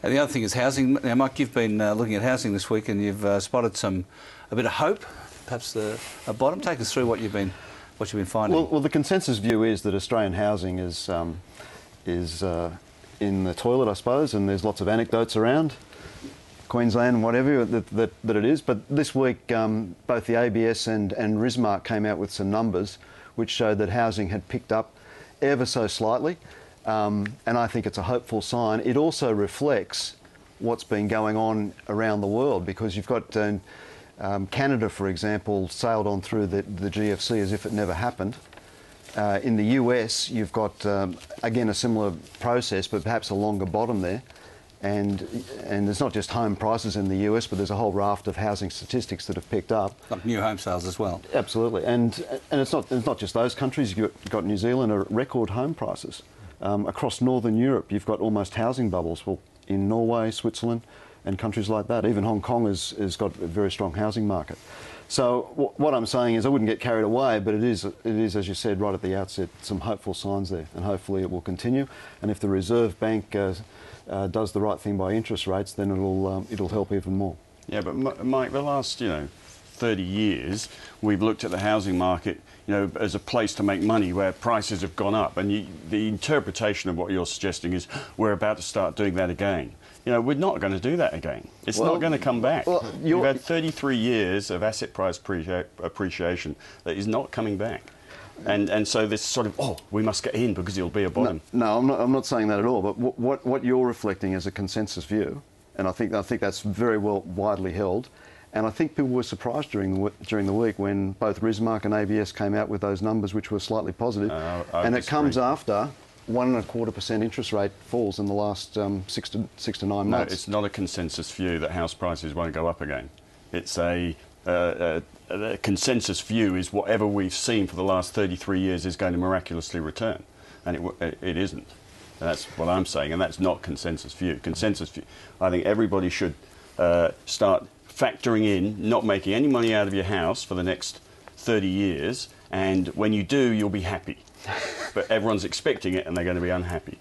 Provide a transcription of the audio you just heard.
And the other thing is housing. Now, Mike, you've been looking at housing this week, and you've spotted a bit of hope, perhaps a bottom. Take us through what you've been finding. Well, the consensus view is that Australian housing is in the toilet, I suppose, and there's lots of anecdotes around Queensland and whatever that it is. But this week, both the ABS and Rismark came out with some numbers which showed that housing had picked up ever so slightly. And I think it's a hopeful sign. It also reflects what's been going on around the world, because you've got Canada, for example, sailed on through the GFC as if it never happened. In the US, you've got, again, a similar process, but perhaps a longer bottom there. And there's not just home prices in the US, but there's a whole raft of housing statistics that have picked up. Like new home sales as well. Absolutely. And it's not just those countries. You've got New Zealand are record home prices. Across Northern Europe, you've got almost housing bubbles. Well, in Norway, Switzerland, and countries like that. Even Hong Kong has got a very strong housing market. So what I'm saying is I wouldn't get carried away, but it is, as you said right at the outset, some hopeful signs there, and hopefully it will continue. And if the Reserve Bank does the right thing by interest rates, then it'll help even more. Yeah, but Mike, the last 30 years, we've looked at the housing market, as a place to make money where prices have gone up, and the interpretation of what you're suggesting is we're about to start doing that again. We're not going to do that again. It's not going to come back. Well, you've had 33 years of asset price appreciation that is not coming back. And so this sort of, we must get in because it'll be a bottom. No, I'm not saying that at all. But what you're reflecting is a consensus view, and I think that's very well widely held. And I think people were surprised during the week when both Rismark and ABS came out with those numbers, which were slightly positive. And it comes after 1.25% interest rate falls in the last 6 to 9 months. No, it's not a consensus view that house prices won't go up again. It's a consensus view is whatever we've seen for the last 33 years is going to miraculously return, and it isn't. That's what I'm saying, and that's not consensus view. Consensus view, I think everybody should start factoring in not making any money out of your house for the next 30 years, and when you do, you'll be happy. But everyone's expecting it, and they're going to be unhappy.